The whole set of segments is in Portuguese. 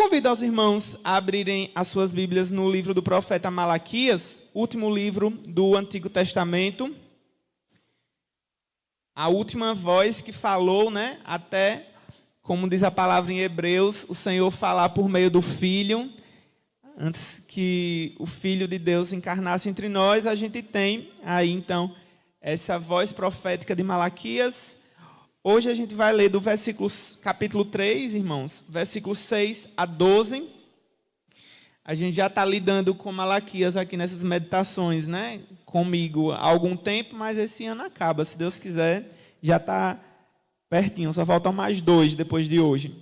convido aos irmãos a abrirem as suas Bíblias no livro do profeta Malaquias, último livro do Antigo Testamento. A última voz que falou, né, até, como diz a palavra em Hebreus, o Senhor falar por meio do Filho. Antes que o Filho de Deus encarnasse entre nós, a gente tem aí, então, essa voz profética de Malaquias. Hoje a gente vai ler do capítulo 3, irmãos, versículos 6 a 12. A gente já está lidando com Malaquias aqui nessas meditações, né? Comigo há algum tempo, mas esse ano acaba. Se Deus quiser, já está pertinho. Só faltam mais 2 depois de hoje.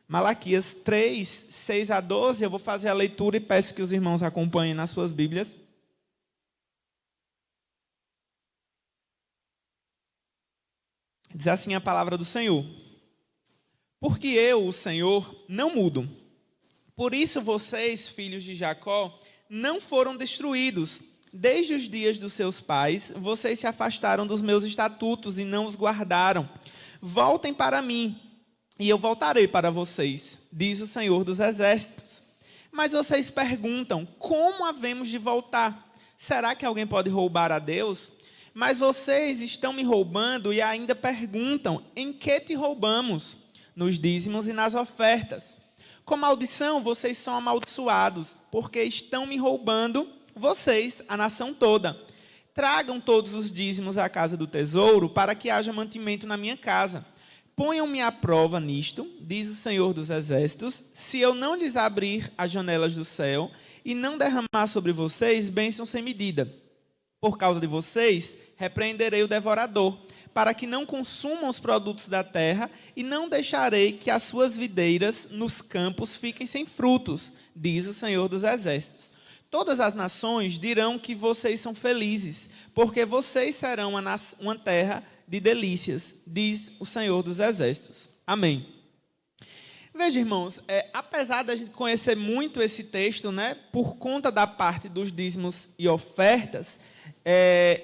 Malaquias 3, 6 a 12. Eu vou fazer a leitura e peço que os irmãos acompanhem nas suas Bíblias. Diz assim a palavra do Senhor: porque eu, o Senhor, não mudo. Por isso vocês, filhos de Jacó, não foram destruídos. Desde os dias dos seus pais, vocês se afastaram dos meus estatutos e não os guardaram. Voltem para mim, e eu voltarei para vocês, diz o Senhor dos Exércitos. Mas vocês perguntam, como havemos de voltar? Será que alguém pode roubar a Deus? Mas vocês estão me roubando e ainda perguntam, em que te roubamos? Nos dízimos e nas ofertas. Com maldição, vocês são amaldiçoados, porque estão me roubando, vocês, a nação toda. Tragam todos os dízimos à casa do tesouro, para que haja mantimento na minha casa. Ponham-me à prova nisto, diz o Senhor dos Exércitos, se eu não lhes abrir as janelas do céu e não derramar sobre vocês bênção sem medida. Por causa de vocês, repreenderei o devorador, para que não consumam os produtos da terra, e não deixarei que as suas videiras nos campos fiquem sem frutos, diz o Senhor dos Exércitos. Todas as nações dirão que vocês são felizes, porque vocês serão uma terra de delícias, diz o Senhor dos Exércitos. Amém. Veja, irmãos, apesar da gente conhecer muito esse texto, né, por conta da parte dos dízimos e ofertas,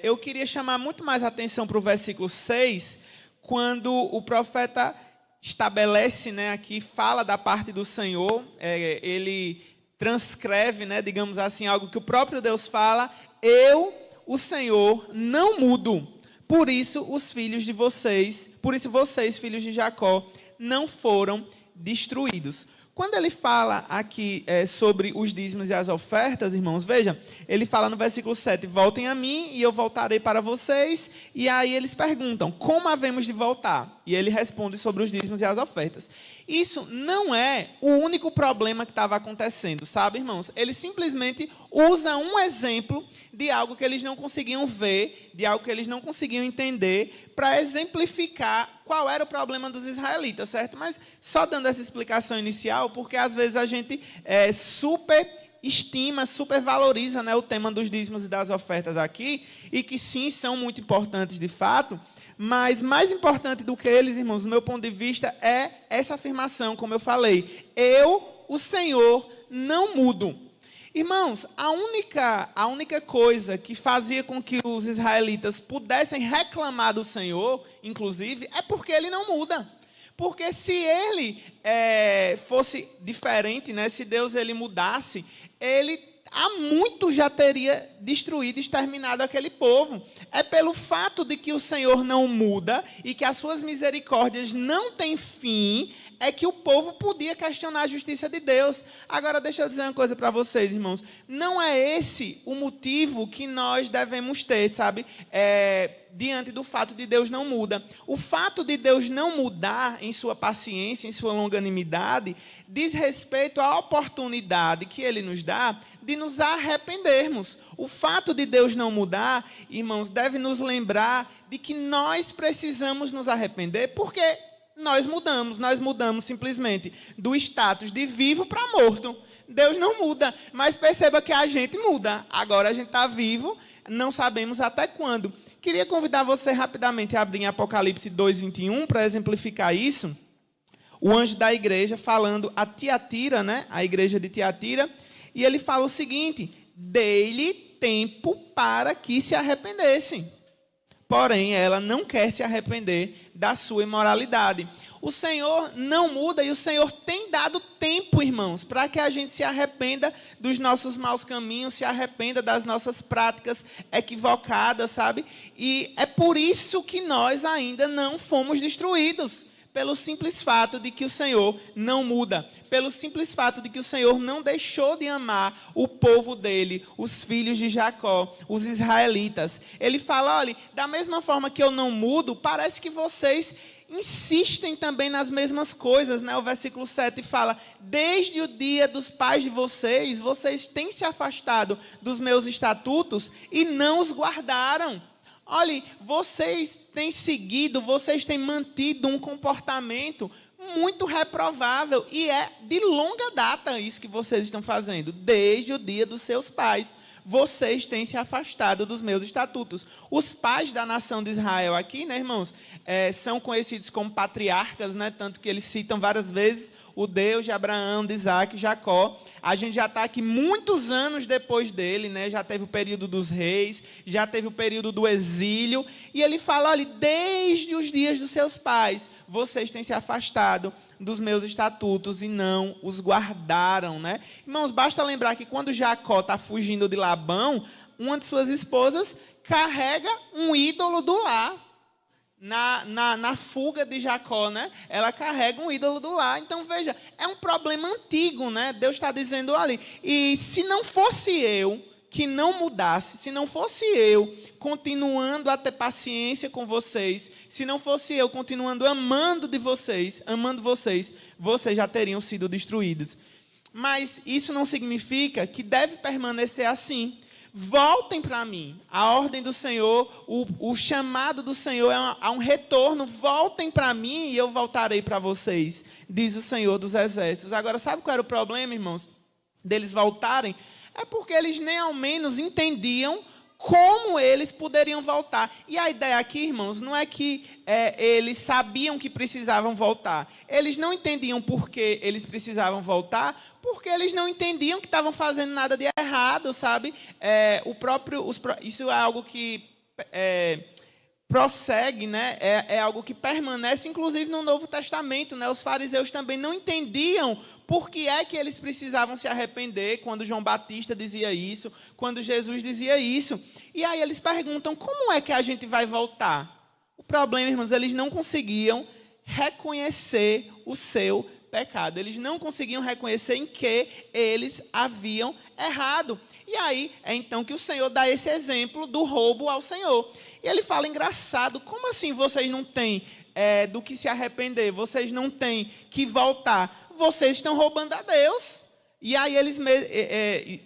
eu queria chamar muito mais atenção para o versículo 6, quando o profeta estabelece, né, aqui, fala da parte do Senhor, ele transcreve, né, digamos assim, algo que o próprio Deus fala: eu, o Senhor, não mudo, por isso vocês, filhos de Jacó, não foram destruídos. Quando ele fala aqui sobre os dízimos e as ofertas, irmãos, veja, ele fala no versículo 7, voltem a mim e eu voltarei para vocês. E aí eles perguntam, como havemos de voltar? E ele responde sobre os dízimos e as ofertas. Isso não é o único problema que estava acontecendo, sabe, irmãos? Ele simplesmente usa um exemplo de algo que eles não conseguiam ver, de algo que eles não conseguiam entender, para exemplificar qual era o problema dos israelitas, certo? Mas só dando essa explicação inicial, porque às vezes a gente superestima, supervaloriza, né, o tema dos dízimos e das ofertas aqui, e que sim, são muito importantes de fato, mas mais importante do que eles, irmãos, do meu ponto de vista, é essa afirmação, como eu falei: eu, o Senhor, não mudo. Irmãos, a única coisa que fazia com que os israelitas pudessem reclamar do Senhor, inclusive, é porque ele não muda. Porque se ele fosse diferente, né, se Deus ele mudasse, ele há muito já teria destruído, exterminado aquele povo. É pelo fato de que o Senhor não muda e que as suas misericórdias não têm fim, é que o povo podia questionar a justiça de Deus. Agora, deixa eu dizer uma coisa para vocês, irmãos. Não é esse o motivo que nós devemos ter, sabe? Diante do fato de Deus não muda. O fato de Deus não mudar em sua paciência, em sua longanimidade, diz respeito à oportunidade que Ele nos dá de nos arrependermos. O fato de Deus não mudar, irmãos, deve nos lembrar de que nós precisamos nos arrepender, porque nós mudamos simplesmente do status de vivo para morto. Deus não muda, mas perceba que a gente muda. Agora a gente está vivo, não sabemos até quando. Queria convidar você rapidamente a abrir em Apocalipse 2:21 para exemplificar isso. O anjo da igreja falando a Tiatira, né? A igreja de Tiatira, e ele fala o seguinte: dei-lhe tempo para que se arrependessem. porém ela não quer se arrepender da sua imoralidade. O Senhor não muda e o Senhor tem dado tempo, irmãos, para que a gente se arrependa dos nossos maus caminhos, se arrependa das nossas práticas equivocadas, sabe? E é por isso que nós ainda não fomos destruídos. Pelo simples fato de que o Senhor não muda, pelo simples fato de que o Senhor não deixou de amar o povo dele, os filhos de Jacó, os israelitas. Ele fala, olha, da mesma forma que eu não mudo, parece que vocês insistem também nas mesmas coisas, né? O versículo 7 fala, desde o dia dos pais de vocês, vocês têm se afastado dos meus estatutos e não os guardaram. Olha, vocês têm seguido, vocês têm mantido um comportamento muito reprovável. E é de longa data isso que vocês estão fazendo. Desde o dia dos seus pais, vocês têm se afastado dos meus estatutos. Os pais da nação de Israel aqui, né, irmãos, são conhecidos como patriarcas, né, tanto que eles citam várias vezes o Deus de Abraão, de Isaac e Jacó. A gente já está aqui muitos anos depois dele, né? Já teve o período dos reis, já teve o período do exílio. E ele fala, olha, desde os dias dos seus pais, vocês têm se afastado dos meus estatutos e não os guardaram, né? Irmãos, basta lembrar que quando Jacó está fugindo de Labão, uma de suas esposas carrega um ídolo do lar. Na fuga de Jacó, né? Ela carrega um ídolo do lar. Então, veja, é um problema antigo, né? Deus está dizendo ali. E se não fosse eu que não mudasse, se não fosse eu continuando a ter paciência com vocês, se não fosse eu continuando amando vocês, vocês já teriam sido destruídos. Mas isso não significa que deve permanecer assim. Voltem para mim. A ordem do Senhor, o chamado do Senhor é um retorno. Voltem para mim e eu voltarei para vocês, diz o Senhor dos Exércitos. Agora, sabe qual era o problema, irmãos, deles voltarem? É porque eles nem ao menos entendiam como eles poderiam voltar. E a ideia aqui, irmãos, não é que eles sabiam que precisavam voltar. Eles não entendiam por que eles precisavam voltar, porque eles não entendiam que estavam fazendo nada de errado, sabe? Isso é algo que prossegue, né? É algo que permanece, inclusive no Novo Testamento, né? Os fariseus também não entendiam por que é que eles precisavam se arrepender quando João Batista dizia isso, quando Jesus dizia isso. E aí eles perguntam, como é que a gente vai voltar? O problema, irmãos, eles não conseguiam reconhecer o seu pecado. Eles não conseguiam reconhecer em que eles haviam errado. E aí, é então que o Senhor dá esse exemplo do roubo ao Senhor. E ele fala, engraçado, como assim vocês não têm do que se arrepender? Vocês não têm que voltar? Vocês estão roubando a Deus. E aí eles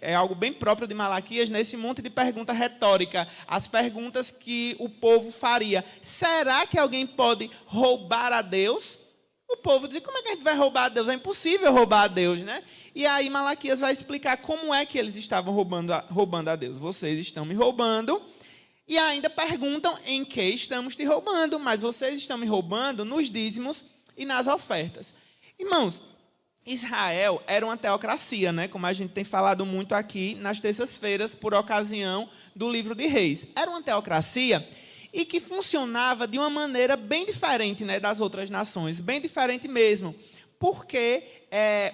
é algo bem próprio de Malaquias, nesse monte de pergunta retórica, as perguntas que o povo faria. Será que alguém pode roubar a Deus? O povo diz, como é que a gente vai roubar a Deus? É impossível roubar a Deus, né? E aí Malaquias vai explicar como é que eles estavam roubando a Deus. Vocês estão me roubando. E ainda perguntam em que estamos te roubando. Mas vocês estão me roubando nos dízimos e nas ofertas. Irmãos, Israel era uma teocracia, né? Como a gente tem falado muito aqui nas terças-feiras, por ocasião do livro de Reis. Era uma teocracia e que funcionava de uma maneira bem diferente, né, das outras nações, bem diferente mesmo, porque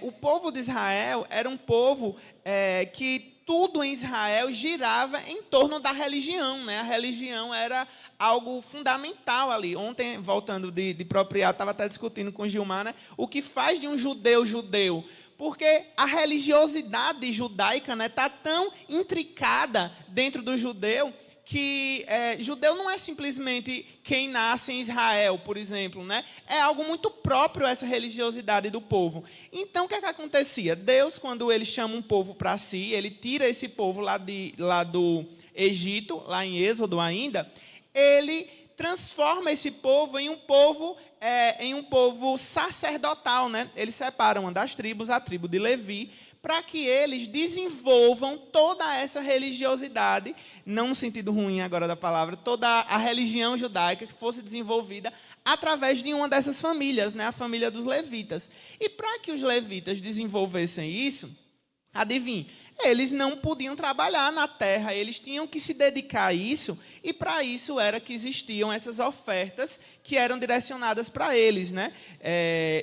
o povo de Israel era um povo que tudo em Israel girava em torno da religião, né? A religião era algo fundamental ali. Ontem, voltando de Propriado, estava até discutindo com Gilmar, né? O que faz de um judeu judeu? Porque a religiosidade judaica está tão intricada dentro do judeu que judeu não é simplesmente quem nasce em Israel, por exemplo, né? É algo muito próprio essa religiosidade do povo. Então, o que acontecia? Deus, quando ele chama um povo para si, ele tira esse povo lá do Egito, lá em Êxodo ainda, ele transforma esse povo em um povo sacerdotal, né? Eles separam uma das tribos, a tribo de Levi, para que eles desenvolvam toda essa religiosidade, não no sentido ruim agora da palavra, toda a religião judaica que fosse desenvolvida através de uma dessas famílias, né, a família dos levitas. E para que os levitas desenvolvessem isso, adivinhe, eles não podiam trabalhar na terra, eles tinham que se dedicar a isso, e para isso era que existiam essas ofertas que eram direcionadas para eles, né?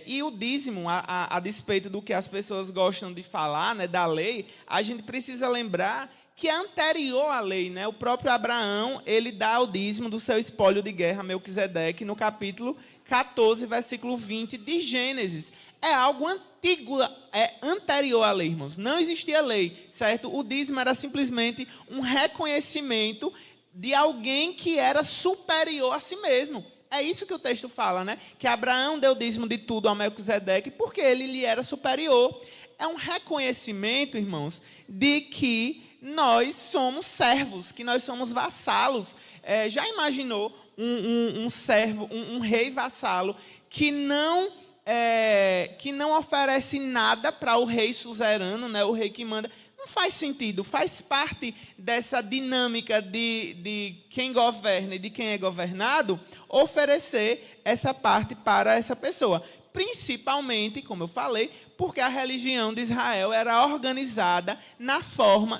E o dízimo, a despeito do que as pessoas gostam de falar, né, da lei, a gente precisa lembrar que é anterior à lei, né? O próprio Abraão, ele dá o dízimo do seu espólio de guerra a Melquisedeque, no capítulo 14, versículo 20 de Gênesis. É algo antigo, é anterior à lei, irmãos. Não existia lei, certo? O dízimo era simplesmente um reconhecimento de alguém que era superior a si mesmo. É isso que o texto fala, né? Que Abraão deu dízimo de tudo a Melquisedeque porque ele lhe era superior. É um reconhecimento, irmãos, de que nós somos servos, que nós somos vassalos. Já imaginou um servo, um rei vassalo, que não oferece nada para o rei suzerano, né, o rei que manda? Não faz sentido, faz parte dessa dinâmica de quem governa e de quem é governado, oferecer essa parte para essa pessoa. Principalmente, como eu falei, porque a religião de Israel era organizada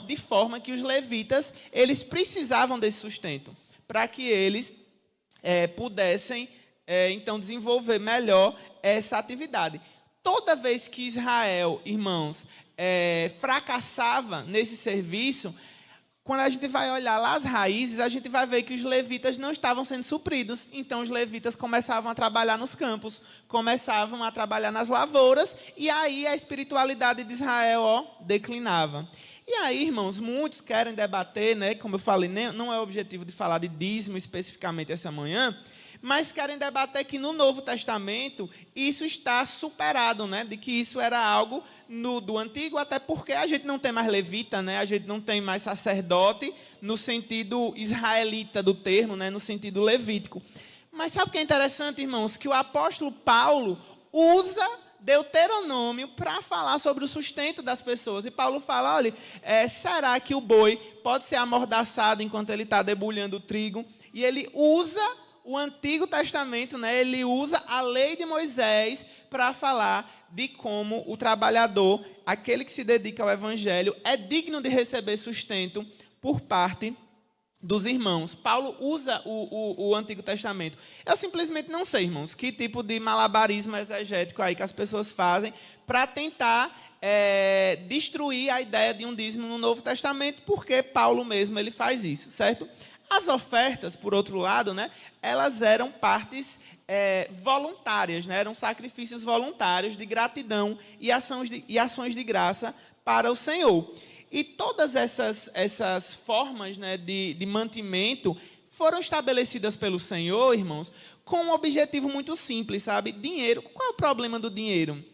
de forma que os levitas eles precisavam desse sustento, para que eles pudessem, então, desenvolver melhor essa atividade. Toda vez que Israel, irmãos, fracassava nesse serviço, quando a gente vai olhar lá as raízes, a gente vai ver que os levitas não estavam sendo supridos. Então, os levitas começavam a trabalhar nos campos, começavam a trabalhar nas lavouras, e aí a espiritualidade de Israel declinava. E aí, irmãos, muitos querem debater, né? Como eu falei, não é o objetivo de falar de dízimo especificamente essa manhã, mas querem debater que no Novo Testamento isso está superado, né? De que isso era algo do Antigo, até porque a gente não tem mais levita, né? A gente não tem mais sacerdote no sentido israelita do termo, né? No sentido levítico. Mas sabe o que é interessante, irmãos? Que o apóstolo Paulo usa Deuteronômio para falar sobre o sustento das pessoas. E Paulo fala, olha, será que o boi pode ser amordaçado enquanto ele está debulhando o trigo? E ele usa o Antigo Testamento, né, ele usa a lei de Moisés para falar de como o trabalhador, aquele que se dedica ao Evangelho, é digno de receber sustento por parte dos irmãos. Paulo usa o Antigo Testamento. Eu simplesmente não sei, irmãos, que tipo de malabarismo exegético aí que as pessoas fazem para tentar destruir a ideia de um dízimo no Novo Testamento, porque Paulo mesmo ele faz isso, certo? As ofertas, por outro lado, né, elas eram partes voluntárias, né, eram sacrifícios voluntários de gratidão e ações de graça para o Senhor. E todas essas formas, né, de mantimento foram estabelecidas pelo Senhor, irmãos, com um objetivo muito simples, sabe? Dinheiro. Qual é o problema do dinheiro?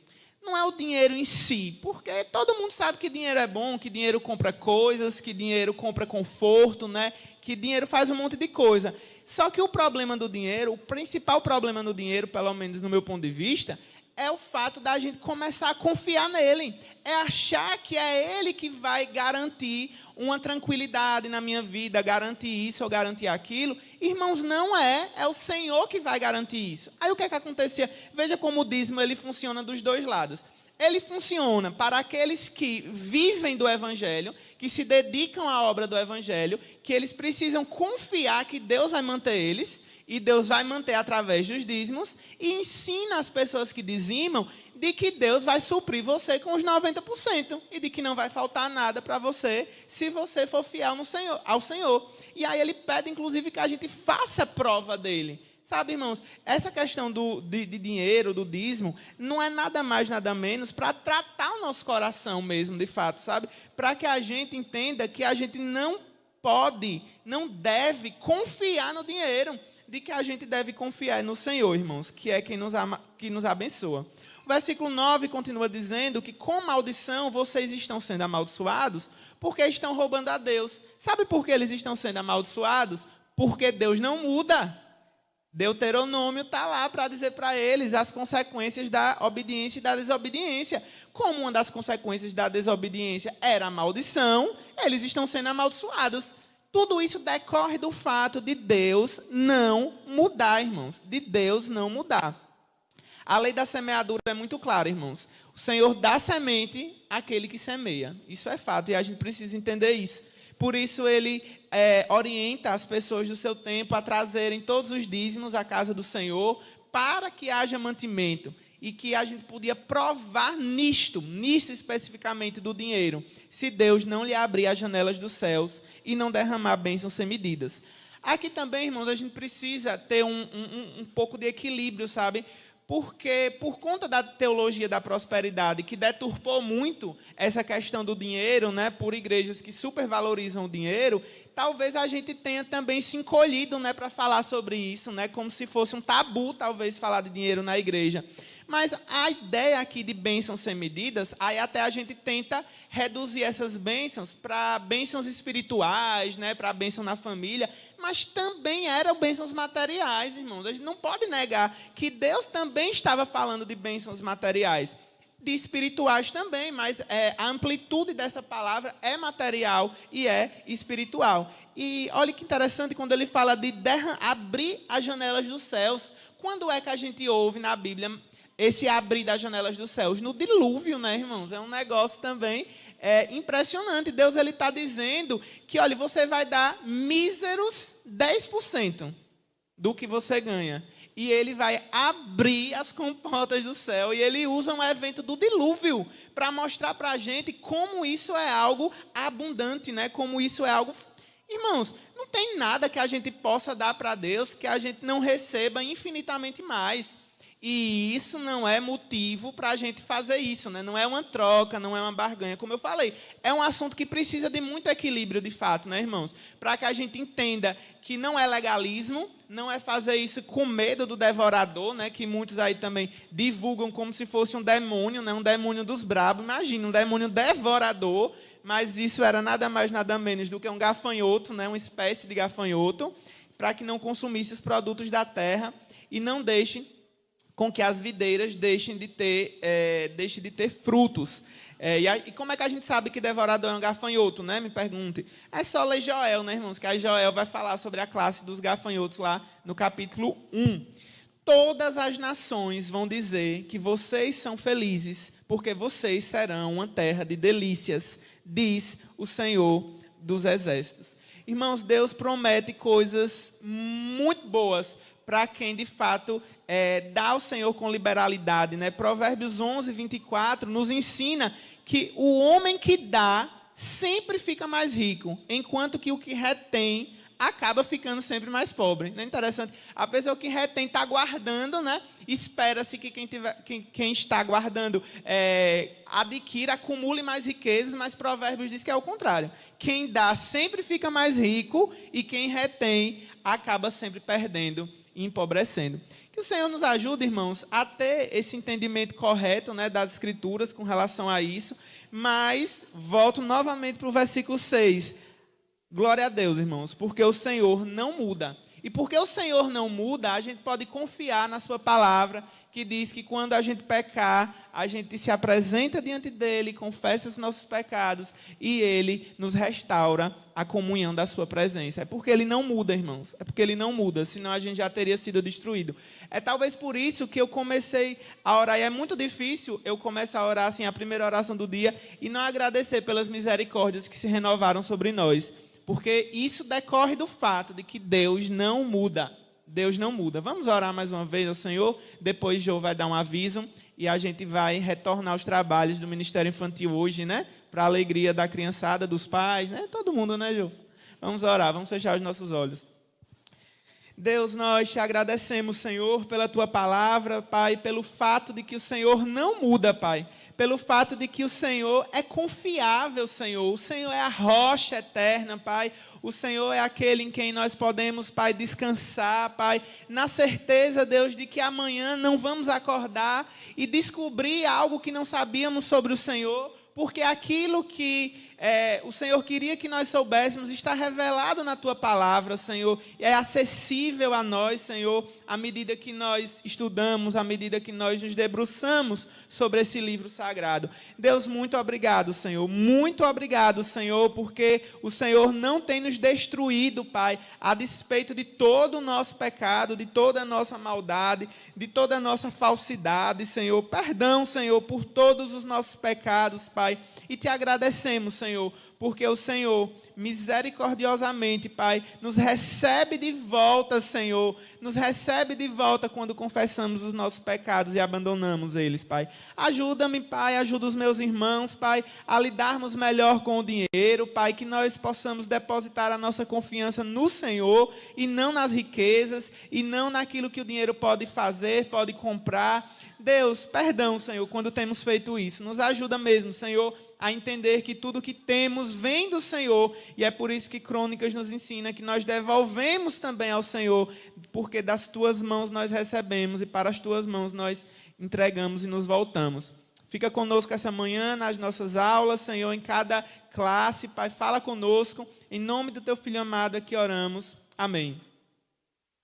Não é o dinheiro em si, porque todo mundo sabe que dinheiro é bom, que dinheiro compra coisas, que dinheiro compra conforto, né? Que dinheiro faz um monte de coisa. Só que o problema do dinheiro, o principal problema do dinheiro, pelo menos no meu ponto de vista, é o fato da gente começar a confiar nele. É achar que é ele que vai garantir uma tranquilidade na minha vida, garantir isso ou garantir aquilo. Irmãos, não é. É o Senhor que vai garantir isso. Aí o que é que acontecia? Veja como o dízimo ele funciona dos dois lados. Ele funciona para aqueles que vivem do Evangelho, que se dedicam à obra do Evangelho, que eles precisam confiar que Deus vai manter eles, e Deus vai manter através dos dízimos, e ensina as pessoas que dizimam de que Deus vai suprir você com os 90%, e de que não vai faltar nada para você, se você for fiel ao Senhor. E aí ele pede, inclusive, que a gente faça prova dele. Sabe, irmãos, essa questão de dinheiro, do dízimo, não é nada mais, nada menos para tratar o nosso coração mesmo, de fato, sabe? Para que a gente entenda que a gente não pode, não deve confiar no dinheiro, de que a gente deve confiar no Senhor, irmãos, que é quem nos ama, que nos abençoa. O versículo 9 continua dizendo que com maldição vocês estão sendo amaldiçoados porque estão roubando a Deus. Sabe por que eles estão sendo amaldiçoados? Porque Deus não muda. Deuteronômio está lá para dizer para eles as consequências da obediência e da desobediência. Como uma das consequências da desobediência era a maldição, eles estão sendo amaldiçoados. Tudo isso decorre do fato de Deus não mudar, irmãos. De Deus não mudar. A lei da semeadura é muito clara, irmãos. O Senhor dá semente àquele que semeia. Isso é fato e a gente precisa entender isso. Por isso ele orienta as pessoas do seu tempo a trazerem todos os dízimos à casa do Senhor para que haja mantimento. E que a gente podia provar nisto especificamente do dinheiro, se Deus não lhe abrir as janelas dos céus e não derramar bênçãos sem medidas. Aqui também, irmãos, a gente precisa ter um pouco de equilíbrio, sabe? Porque, por conta da teologia da prosperidade, que deturpou muito essa questão do dinheiro, né, por igrejas que supervalorizam o dinheiro, talvez a gente tenha também se encolhido, né, para falar sobre isso, né, como se fosse um tabu, talvez, falar de dinheiro na igreja. Mas a ideia aqui de bênçãos sem medidas, aí até a gente tenta reduzir essas bênçãos para bênçãos espirituais, né, para bênção na família, mas também eram bênçãos materiais, irmãos. A gente não pode negar que Deus também estava falando de bênçãos materiais, de espirituais também, mas a amplitude dessa palavra é material e é espiritual. E olha que interessante quando ele fala de abrir as janelas dos céus. Quando é que a gente ouve na Bíblia esse abrir das janelas dos céus? No dilúvio, né, irmãos? É um negócio também impressionante. Deus está dizendo que, olha, você vai dar míseros 10% do que você ganha. E ele vai abrir as comportas do céu. E ele usa um evento do dilúvio para mostrar para a gente como isso é algo abundante, né? Como isso é algo... Irmãos, não tem nada que a gente possa dar para Deus que a gente não receba infinitamente mais. E isso não é motivo para a gente fazer isso, né? Não é uma troca, não é uma barganha. Como eu falei, é um assunto que precisa de muito equilíbrio, de fato, né, irmãos? Para que a gente entenda que não é legalismo, não é fazer isso com medo do devorador, né? Que muitos aí também divulgam como se fosse um demônio, né? Um demônio dos brabos. Imagina, um demônio devorador, mas isso era nada mais, nada menos do que um gafanhoto, né? Uma espécie de gafanhoto, para que não consumisse os produtos da terra e não deixe com que as videiras deixem de ter frutos. E como é que a gente sabe que devorador é um gafanhoto, né? Me pergunte. É só ler Joel, né, irmãos? Que aí Joel vai falar sobre a classe dos gafanhotos lá no capítulo 1. Todas as nações vão dizer que vocês são felizes, porque vocês serão uma terra de delícias, diz o Senhor dos Exércitos. Irmãos, Deus promete coisas muito boas para quem, de fato, dá ao Senhor com liberalidade, né? Provérbios 11, 24 nos ensina que o homem que dá sempre fica mais rico, enquanto que o que retém acaba ficando sempre mais pobre. Não é interessante? A pessoa que retém está guardando, né? Espera-se que quem está guardando adquira, acumule mais riquezas, mas Provérbios diz que é o contrário. Quem dá sempre fica mais rico e quem retém acaba sempre perdendo e empobrecendo. Que o Senhor nos ajude, irmãos, a ter esse entendimento correto, né, das Escrituras com relação a isso. Mas volto novamente para o versículo 6. Glória a Deus, irmãos, porque o Senhor não muda. E porque o Senhor não muda, a gente pode confiar na sua palavra, que diz que quando a gente pecar, a gente se apresenta diante dele, confessa os nossos pecados e ele nos restaura a comunhão da sua presença. É porque ele não muda, irmãos. É porque ele não muda, senão a gente já teria sido destruído. É talvez por isso que eu comecei a orar. E é muito difícil eu começar a orar assim, a primeira oração do dia, e não agradecer pelas misericórdias que se renovaram sobre nós. Porque isso decorre do fato de que Deus não muda. Deus não muda. Vamos orar mais uma vez ao Senhor. Depois Jô vai dar um aviso e a gente vai retornar aos trabalhos do Ministério Infantil hoje, né? Para a alegria da criançada, dos pais, né? Todo mundo, né, Jô? Vamos orar, vamos fechar os nossos olhos. Deus, nós te agradecemos, Senhor, pela tua palavra, Pai, pelo fato de que o Senhor não muda, Pai. Pelo fato de que o Senhor é confiável, Senhor. O Senhor é a rocha eterna, Pai. O Senhor é aquele em quem nós podemos, Pai, descansar, Pai. Na certeza, Deus, de que amanhã não vamos acordar e descobrir algo que não sabíamos sobre o Senhor. Porque aquilo que o Senhor queria que nós soubéssemos, está revelado na Tua palavra, Senhor, e é acessível a nós, Senhor, à medida que nós estudamos, à medida que nós nos debruçamos sobre esse livro sagrado. Deus, muito obrigado, Senhor, porque o Senhor não tem nos destruído, Pai, a despeito de todo o nosso pecado, de toda a nossa maldade, de toda a nossa falsidade, Senhor. Perdão, Senhor, por todos os nossos pecados, Pai, e te agradecemos, Senhor, porque o Senhor, misericordiosamente, Pai, nos recebe de volta, Senhor, nos recebe de volta quando confessamos os nossos pecados e abandonamos eles, Pai. Ajuda-me, Pai, ajuda os meus irmãos, Pai, a lidarmos melhor com o dinheiro, Pai, que nós possamos depositar a nossa confiança no Senhor e não nas riquezas e não naquilo que o dinheiro pode fazer, pode comprar. Deus, perdão, Senhor, quando temos feito isso. Nos ajuda mesmo, Senhor, a entender que tudo que temos vem do Senhor, e é por isso que Crônicas nos ensina que nós devolvemos também ao Senhor, porque das Tuas mãos nós recebemos e para as Tuas mãos nós entregamos e nos voltamos. Fica conosco essa manhã nas nossas aulas, Senhor, em cada classe, Pai, fala conosco, em nome do Teu Filho amado é que oramos. Amém.